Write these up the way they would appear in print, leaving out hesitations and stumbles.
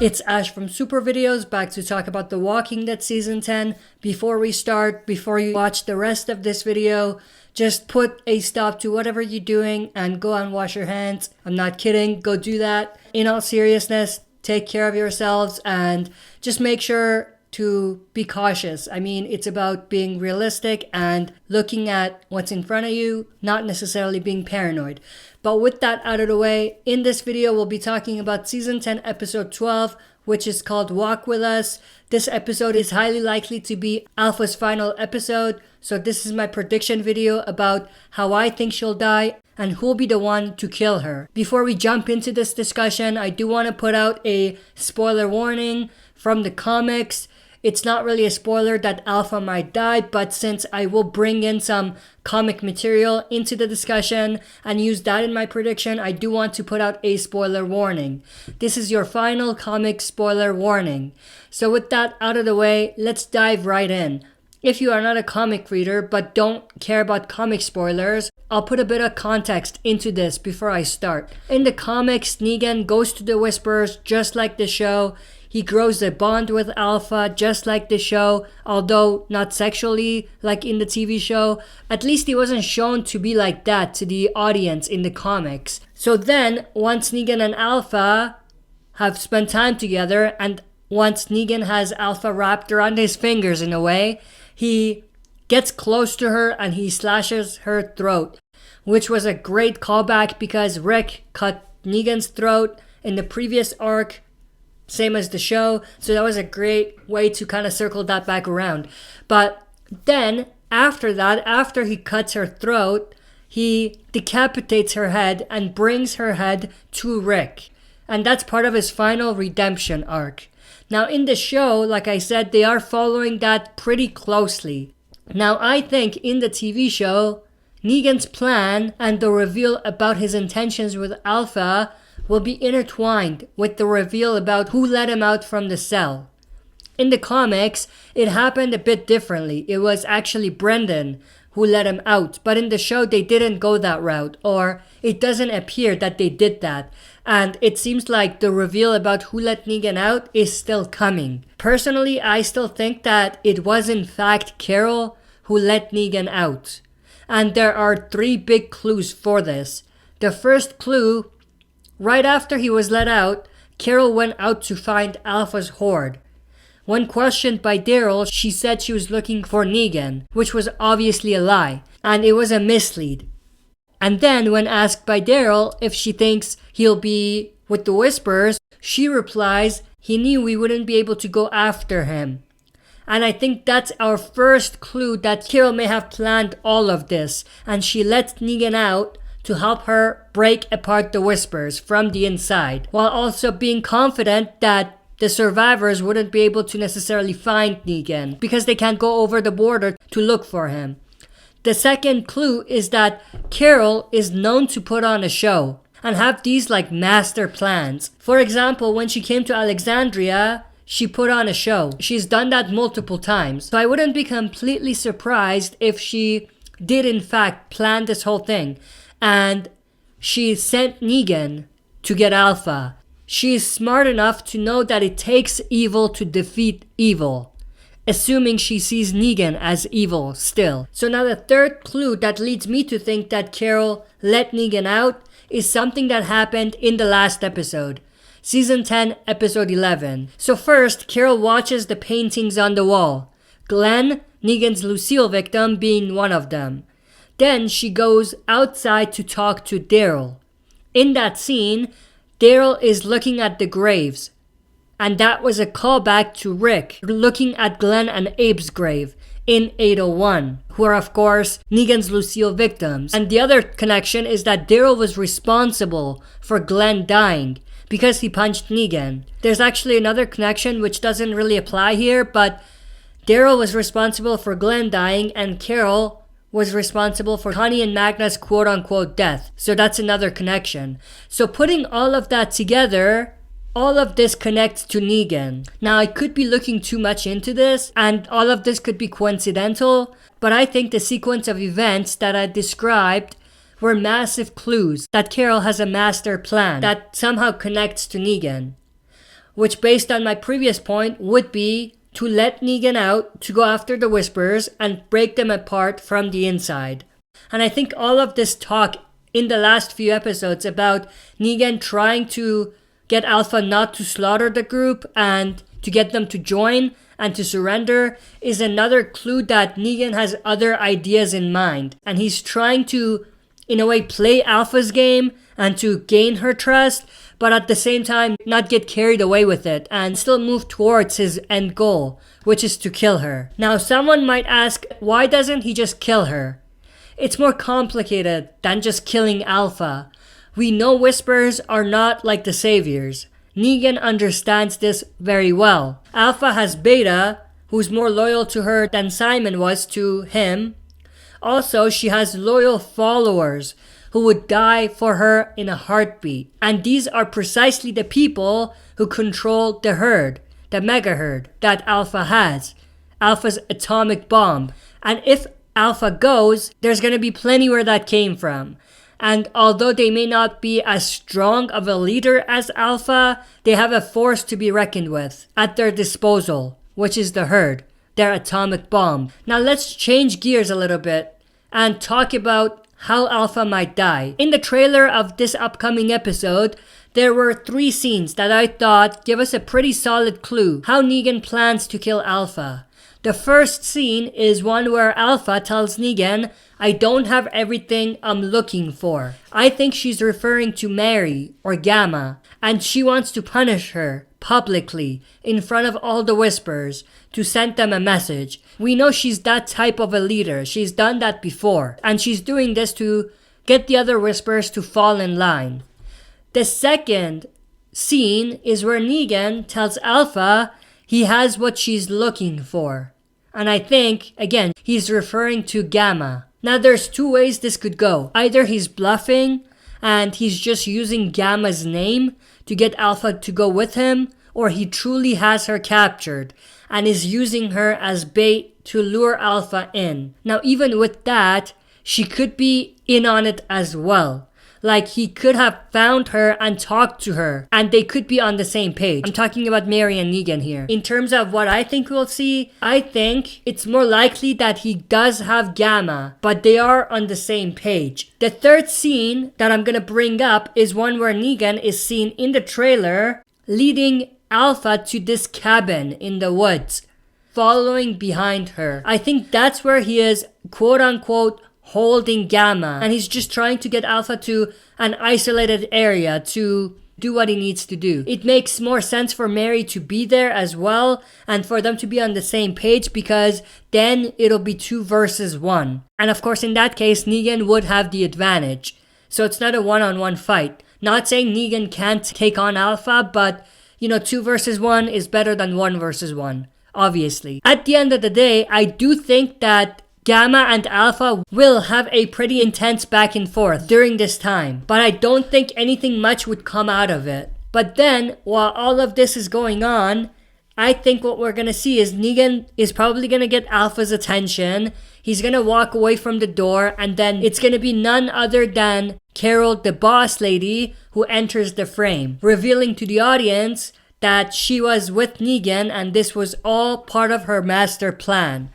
It's Ash from Super Videos, back to talk about The Walking Dead Season 10. Before we start, before you watch the rest of this video, just put a stop to whatever you're doing and go and wash your hands. I'm not kidding, go do that. In all seriousness, take care of yourselves and just make sure to be cautious. I mean, it's about being realistic and looking at what's in front of you, not necessarily being paranoid. But with that out of the way, in this video, we'll be talking about Season 10, Episode 12, which is called Walk With Us. This episode is highly likely to be Alpha's final episode. So this is my prediction video about how I think she'll die and who'll be the one to kill her. Before we jump into this discussion, I do want to put out a spoiler warning from the comics. It's not really a spoiler that Alpha might die, but since I will bring in some comic material into the discussion and use that in my prediction, I do want to put out a spoiler warning. This is your final comic spoiler warning. So with that out of the way, let's dive right in. If you are not a comic reader but don't care about comic spoilers, I'll put a bit of context into this before I start. In the comics, Negan goes to the Whisperers just like the show. He grows a bond with Alpha just like the show, although not sexually like in the TV show. At least he wasn't shown to be like that to the audience in the comics. So then, once Negan and Alpha have spent time together, and once Negan has Alpha wrapped around his fingers in a way, he gets close to her and he slashes her throat, which was a great callback because Rick cut Negan's throat in the previous arc, same as the show, so that was a great way to kind of circle that back around. But then, after that, after he cuts her throat, he decapitates her head and brings her head to Rick. And that's part of his final redemption arc. Now in the show, like I said, they are following that pretty closely. Now I think in the TV show, Negan's plan and the reveal about his intentions with Alpha will be intertwined with the reveal about who let him out from the cell. In the comics, it happened a bit differently. It was actually Brendan who let him out, but in the show they didn't go that route, or it doesn't appear that they did that. And it seems like the reveal about who let Negan out is still coming. Personally, I still think that it was in fact Carol who let Negan out. And there are 3 big clues for this. The first clue, right after he was let out, Carol went out to find Alpha's horde. When questioned by Daryl, she said she was looking for Negan, which was obviously a lie, and it was a mislead. And then when asked by Daryl if she thinks he'll be with the Whisperers, she replies, he knew we wouldn't be able to go after him. And I think that's our first clue that Carol may have planned all of this, and she let Negan out to help her break apart the Whisperers from the inside, while also being confident that the survivors wouldn't be able to necessarily find Negan because they can't go over the border to look for him. The second clue is that Carol is known to put on a show and have these like master plans. For example, when she came to Alexandria, she put on a show. She's done that multiple times. So I wouldn't be completely surprised if she did in fact plan this whole thing. And she sent Negan to get Alpha. She is smart enough to know that it takes evil to defeat evil, assuming she sees Negan as evil still. So now the third clue that leads me to think that Carol let Negan out is something that happened in the last episode. Season 10, Episode 11. So first, Carol watches the paintings on the wall. Glenn, Negan's Lucille victim, being one of them. Then she goes outside to talk to Daryl. In that scene, Daryl is looking at the graves. And that was a callback to Rick looking at Glenn and Abe's grave in 801, who are of course Negan's Lucille victims. And the other connection is that Daryl was responsible for Glenn dying because he punched Negan. There's actually another connection which doesn't really apply here, but Daryl was responsible for Glenn dying and Carol was responsible for Connie and Magna's quote-unquote death. So that's another connection. So putting all of that together, all of this connects to Negan. Now I could be looking too much into this, and all of this could be coincidental, but I think the sequence of events that I described were massive clues that Carol has a master plan that somehow connects to Negan. which based on my previous point would be to let Negan out to go after the Whispers and break them apart from the inside. And I think all of this talk in the last few episodes about Negan trying to get Alpha not to slaughter the group and to get them to join and to surrender is another clue that Negan has other ideas in mind. And he's trying to, in a way, play Alpha's game and to gain her trust, but at the same time not get carried away with it and still move towards his end goal, which is to kill her. Now someone might ask, why doesn't he just kill her? It's more complicated than just killing Alpha. We know Whispers are not like the Saviors. Negan understands this very well. Alpha has Beta, who's more loyal to her than Simon was to him. Also, she has loyal followers who would die for her in a heartbeat. And these are precisely the people who control the herd, the mega herd that Alpha has. Alpha's atomic bomb. And if Alpha goes, there's going to be plenty where that came from. And although they may not be as strong of a leader as Alpha, they have a force to be reckoned with at their disposal, which is the herd, their atomic bomb. Now let's change gears a little bit and talk about how Alpha might die. In the trailer of this upcoming episode, there were 3 scenes that I thought give us a pretty solid clue how Negan plans to kill Alpha. The first scene is one where Alpha tells Negan, I don't have everything I'm looking for. I think she's referring to Mary or Gamma, and she wants to punish her publicly in front of all the Whispers to send them a message. We know she's that type of a leader. She's done that before, and she's doing this to get the other Whispers to fall in line. The second scene is where Negan tells Alpha he has what she's looking for. And I think, again, he's referring to Gamma. Now there's 2 ways this could go. Either he's bluffing and he's just using Gamma's name to get Alpha to go with him, or he truly has her captured and is using her as bait to lure Alpha in. Now even with that, she could be in on it as well. Like he could have found her and talked to her and they could be on the same page. I'm talking about Mary and Negan here. In terms of what I think we'll see, I think it's more likely that he does have Gamma, but they are on the same page. The third scene that I'm gonna bring up is one where Negan is seen in the trailer leading Alpha to this cabin in the woods, following behind her. I think that's where he is, quote unquote, holding Gamma, and he's just trying to get Alpha to an isolated area to do what he needs to do. It makes more sense for Mary to be there as well and for them to be on the same page, because then it'll be 2 versus 1. And of course in that case Negan would have the advantage. So it's not a one-on-one fight. Not saying Negan can't take on Alpha, but 2 versus 1 is better than 1 versus 1, obviously. At the end of the day, I do think that Gamma and Alpha will have a pretty intense back and forth during this time, but I don't think anything much would come out of it. But then, while all of this is going on, I think what we're gonna see is Negan is probably gonna get Alpha's attention. He's gonna walk away from the door, and then it's gonna be none other than Carol, the boss lady, who enters the frame, revealing to the audience that she was with Negan and this was all part of her master plan.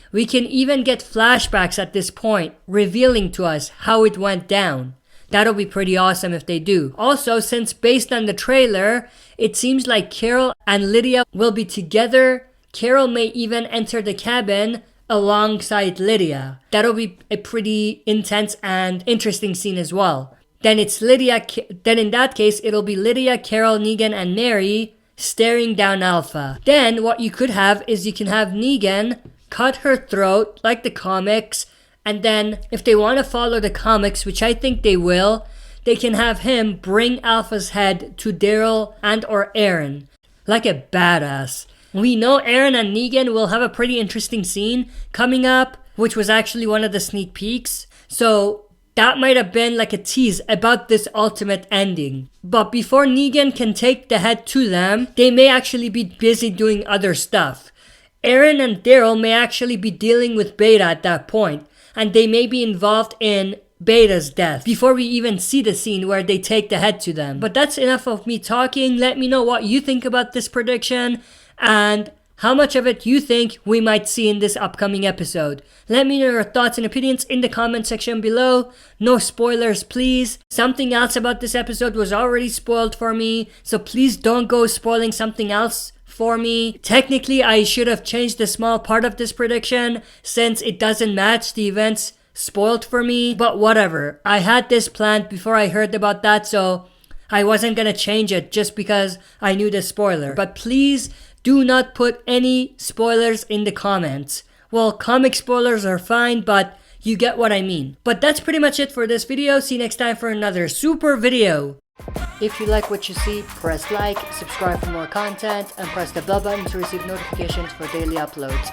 We can even get flashbacks at this point, revealing to us how it went down. That'll be pretty awesome if they do. Also, since based on the trailer, it seems like Carol and Lydia will be together. Carol may even enter the cabin alongside Lydia. That'll be a pretty intense and interesting scene as well. Then in that case, it'll be Lydia, Carol, Negan, and Mary staring down Alpha. Then what you could have is you can have Negan cut her throat like the comics, and then if they want to follow the comics, which I think they will, they can have him bring Alpha's head to Daryl and or Aaron like a badass. We know Aaron and Negan will have a pretty interesting scene coming up, which was actually one of the sneak peeks, so that might have been like a tease about this ultimate ending. But before Negan can take the head to them, they may actually be busy doing other stuff. Aaron and Daryl may actually be dealing with Beta at that point, and they may be involved in Beta's death before we even see the scene where they take the head to them. But that's enough of me talking. Let me know what you think about this prediction and how much of it you think we might see in this upcoming episode. Let me know your thoughts and opinions in the comment section below. No spoilers, please. Something else about this episode was already spoiled for me, so please don't go spoiling something else for me. Technically, I should have changed a small part of this prediction since it doesn't match the events spoiled for me, but whatever. I had this planned before I heard about that, so I wasn't gonna change it just because I knew the spoiler. But please do not put any spoilers in the comments. Well, comic spoilers are fine, but you get what I mean. But that's pretty much it for this video. See you next time for another super video. If you like what you see, press like, subscribe for more content, and press the bell button to receive notifications for daily uploads.